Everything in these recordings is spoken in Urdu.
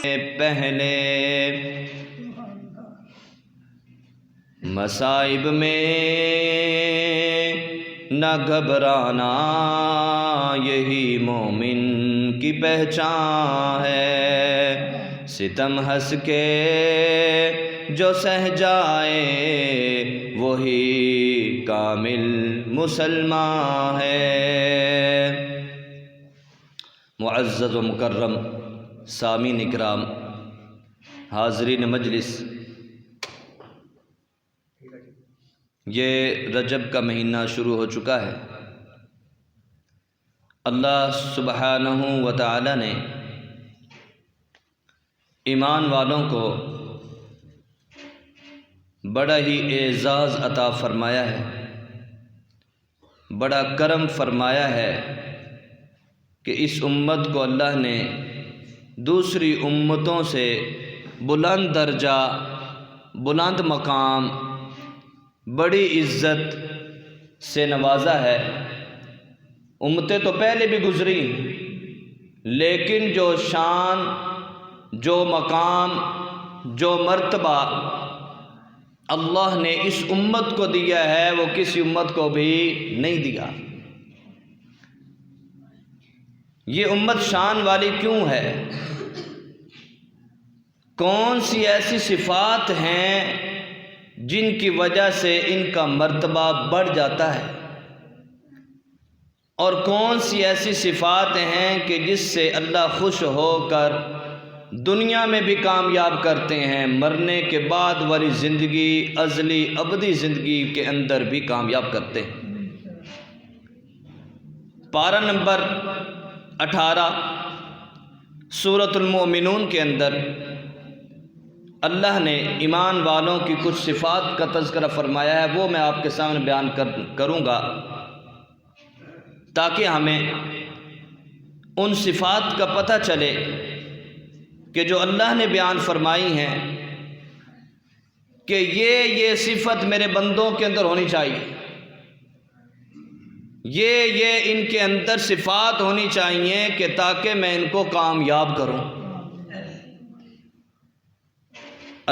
پہلے مصائب میں نہ گھبرانا یہی مومن کی پہچان ہے، ستم ہنس کے جو سہ جائے وہی کامل مسلمان ہے۔ معزز و مکرم سامعین اکرام، حاضرین مجلس، یہ رجب کا مہینہ شروع ہو چکا ہے۔ اللہ سبحانہ و تعالی نے ایمان والوں کو بڑا ہی اعزاز عطا فرمایا ہے، بڑا کرم فرمایا ہے کہ اس امت کو اللہ نے دوسری امتوں سے بلند درجہ، بلند مقام، بڑی عزت سے نوازا ہے۔ امتیں تو پہلے بھی گزری، لیکن جو شان، جو مقام، جو مرتبہ اللہ نے اس امت کو دیا ہے وہ کسی امت کو بھی نہیں دیا۔ یہ امت شان والی کیوں ہے؟ کون سی ایسی صفات ہیں جن کی وجہ سے ان کا مرتبہ بڑھ جاتا ہے، اور کون سی ایسی صفات ہیں کہ جس سے اللہ خوش ہو کر دنیا میں بھی کامیاب کرتے ہیں، مرنے کے بعد والی زندگی، ازلی ابدی زندگی کے اندر بھی کامیاب کرتے ہیں۔ پارہ نمبر 18 سورۃ المؤمنون کے اندر اللہ نے ایمان والوں کی کچھ صفات کا تذکرہ فرمایا ہے، وہ میں آپ کے سامنے بیان کروں گا تاکہ ہمیں ان صفات کا پتہ چلے کہ جو اللہ نے بیان فرمائی ہیں کہ یہ صفت میرے بندوں کے اندر ہونی چاہیے، یہ ان کے اندر صفات ہونی چاہیے کہ تاکہ میں ان کو کامیاب کروں۔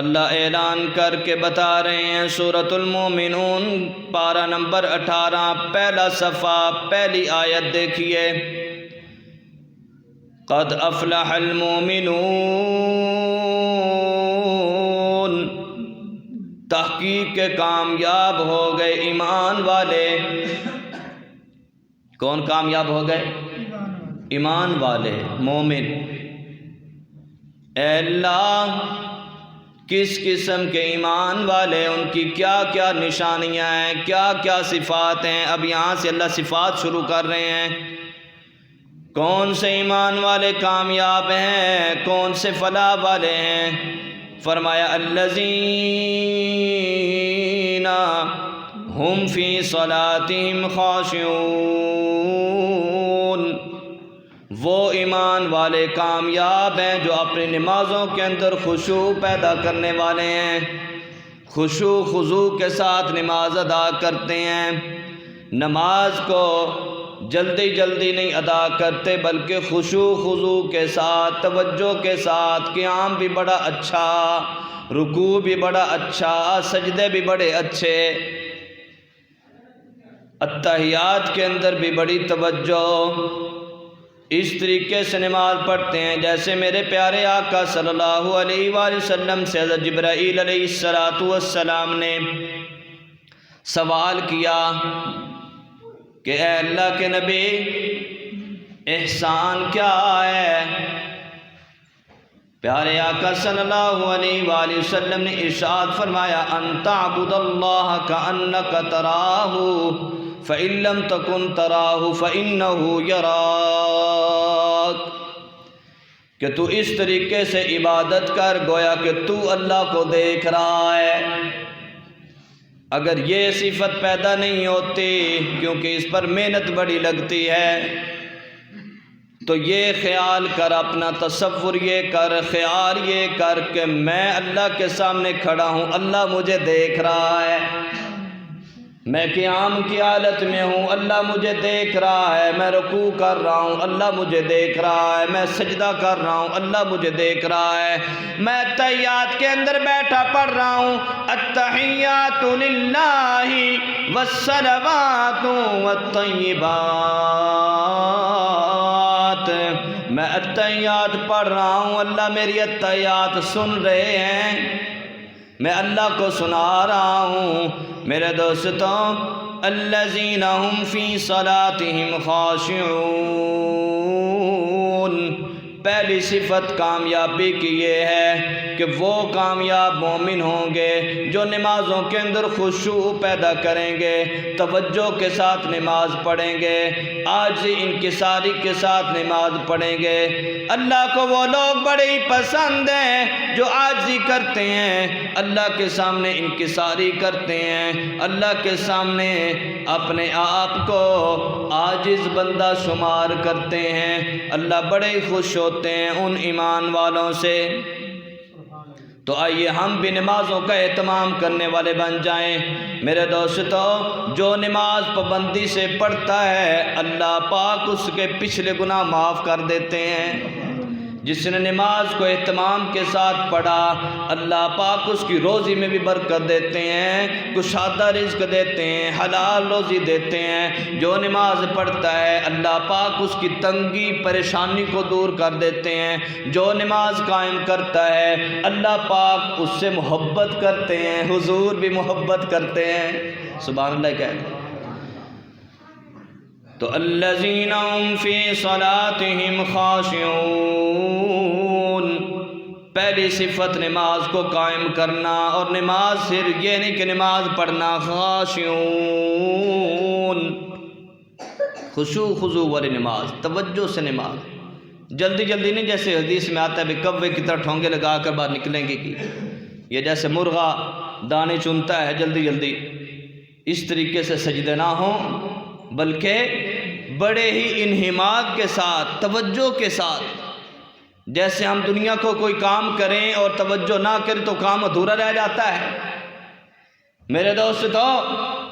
اللہ اعلان کر کے بتا رہے ہیں، سورۃ المؤمنون پارہ نمبر 18 پہلا صفحہ پہلی آیت دیکھیے، قد افلح المؤمنون، تحقیق کے کامیاب ہو گئے ایمان والے۔ کون کامیاب ہو گئے؟ ایمان والے، مومن۔ اے اللہ، کس قسم کے ایمان والے، ان کی کیا کیا نشانیاں ہیں، کیا کیا صفات ہیں؟ اب یہاں سے اللہ صفات شروع کر رہے ہیں۔ کون سے ایمان والے کامیاب ہیں، کون سے فلاح والے ہیں؟ فرمایا الذین ہم فی صلاتہم خاشعون، وہ ایمان والے کامیاب ہیں جو اپنی نمازوں کے اندر خشوع پیدا کرنے والے ہیں، خشوع خضوع کے ساتھ نماز ادا کرتے ہیں۔ نماز کو جلدی جلدی نہیں ادا کرتے بلکہ خشوع خضوع کے ساتھ، توجہ کے ساتھ، قیام بھی بڑا اچھا، رکوع بھی بڑا اچھا، سجدے بھی بڑے اچھے، اتحیات کے اندر بھی بڑی توجہ، اس طریقے سے نماز پڑھتے ہیں جیسے میرے پیارے آقا صلی اللہ علیہ وآلہ وسلم سے حضرت جبرائیل علیہ السلام نے سوال کیا کہ اے اللہ کے نبی، احسان کیا ہے؟ پیارے آقا صلی اللہ علیہ وآلہ وسلم نے ارشاد فرمایا، ان تعبد اللہ کأنک تراہ فإن لم تکن تراہ فإنہ یراک، کہ تو اس طریقے سے عبادت کر گویا کہ تو اللہ کو دیکھ رہا ہے۔ اگر یہ صفت پیدا نہیں ہوتی، کیونکہ اس پر محنت بڑی لگتی ہے، تو یہ خیال کر، اپنا تصور یہ کر، خیال یہ کر کہ میں اللہ کے سامنے کھڑا ہوں، اللہ مجھے دیکھ رہا ہے، میں قیام کی حالت میں ہوں، اللہ مجھے دیکھ رہا ہے، میں رکوع کر رہا ہوں، اللہ مجھے دیکھ رہا ہے، میں سجدہ کر رہا ہوں، اللہ مجھے دیکھ رہا ہے، میں تحیات کے اندر بیٹھا پڑھ رہا ہوں، التحیات للہ والصلوات والطیبات، میں التحیات پڑھ رہا ہوں، اللہ میری التحیات سن رہے ہیں، میں اللہ کو سنا رہا ہوں۔ میرے دوستوں، الذین هم فی صلاتهم خاشعون، پہلی صفت کامیابی کی یہ ہے کہ وہ کامیاب مومن ہوں گے جو نمازوں کے اندر خشوع پیدا کریں گے، توجہ کے ساتھ نماز پڑھیں گے، عاجزی انکساری کے ساتھ نماز پڑھیں گے۔ اللہ کو وہ لوگ بڑے ہی پسند ہیں جو عاجزی کرتے ہیں، اللہ کے سامنے انکساری کرتے ہیں، اللہ کے سامنے اپنے آپ کو عاجز بندہ شمار کرتے ہیں۔ اللہ بڑے ہی خوش ہوتے ہیں ان ایمان والوں سے۔ تو آئیے ہم بھی نمازوں کا اہتمام کرنے والے بن جائیں۔ میرے دوستو، جو نماز پابندی سے پڑھتا ہے اللہ پاک اس کے پچھلے گناہ معاف کر دیتے ہیں۔ جس نے نماز کو اہتمام کے ساتھ پڑھا اللہ پاک اس کی روزی میں بھی برکت دیتے ہیں، کشادہ رزق دیتے ہیں، حلال روزی دیتے ہیں۔ جو نماز پڑھتا ہے اللہ پاک اس کی تنگی پریشانی کو دور کر دیتے ہیں۔ جو نماز قائم کرتا ہے اللہ پاک اس سے محبت کرتے ہیں، حضور بھی محبت کرتے ہیں۔ سبحان اللہ کہتے ہیں۔ تو الذین هم فی صلاتهم خاشعون، پہلی صفت نماز کو قائم کرنا، اور نماز صرف یہ نہیں کہ نماز پڑھنا، خاشعون، خشوع خضوع والی نماز، توجہ سے نماز، جلدی جلدی نہیں جیسے حدیث میں آتا ہے بھی کوے کی طرح ٹھونگے لگا کر باہر نکلیں گے کی، یہ جیسے مرغا دانے چنتا ہے جلدی جلدی، اس طریقے سے سجدے نہ ہوں، بلکہ بڑے ہی انہماک کے ساتھ، توجہ کے ساتھ۔ جیسے ہم دنیا کو کوئی کام کریں اور توجہ نہ کریں تو کام ادھورا رہ جاتا ہے۔ میرے دوستو،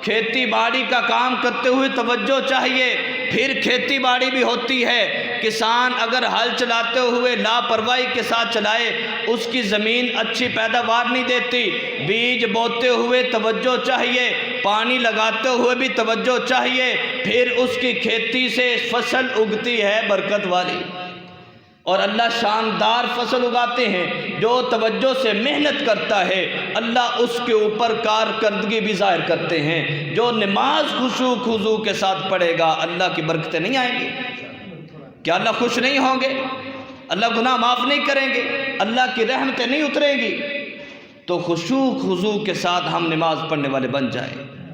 کھیتی باڑی کا کام کرتے ہوئے توجہ چاہیے، پھر کھیتی باڑی بھی ہوتی ہے۔ کسان اگر ہل چلاتے ہوئے لاپرواہی کے ساتھ چلائے اس کی زمین اچھی پیداوار نہیں دیتی۔ بیج بوتے ہوئے توجہ چاہیے، پانی لگاتے ہوئے بھی توجہ چاہیے، پھر اس کی کھیتی سے فصل اگتی ہے برکت والی۔ اور اللہ شاندار فصل اگاتے ہیں۔ جو توجہ سے محنت کرتا ہے اللہ اس کے اوپر کارکردگی بھی ظاہر کرتے ہیں۔ جو نماز خشوع خضوع کے ساتھ پڑھے گا اللہ کی برکتیں نہیں آئیں گی؟ کیا اللہ خوش نہیں ہوں گے؟ اللہ گناہ معاف نہیں کریں گے؟ اللہ کی رحمتیں نہیں اتریں گی؟ تو خشوع خضوع کے ساتھ ہم نماز پڑھنے والے بن جائیں۔